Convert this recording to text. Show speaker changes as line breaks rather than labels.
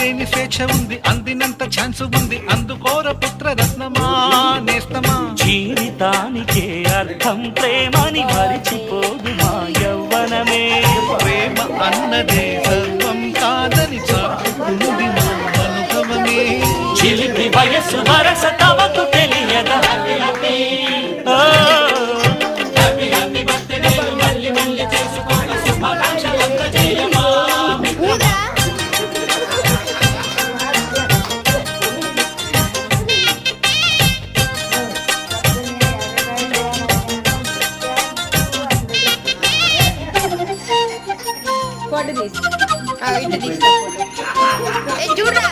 లేని స్వేచ్ఛ ఉంది, అందినంత ఛాన్స్ ఉంది, అందుకోర పుత్రరత్నమా నేస్తమా.
జీవితానికే అర్థం ప్రేమని మరిచిపోదు మా యవ్వనమే.
ప్రేమ అన్నదే సర్వం కాదని చాటుకుంది మా అనుభవమే.
చిలిపి వయస్సు వరస తమకు తెలియదా.
ఫోటో తీసి చూడరా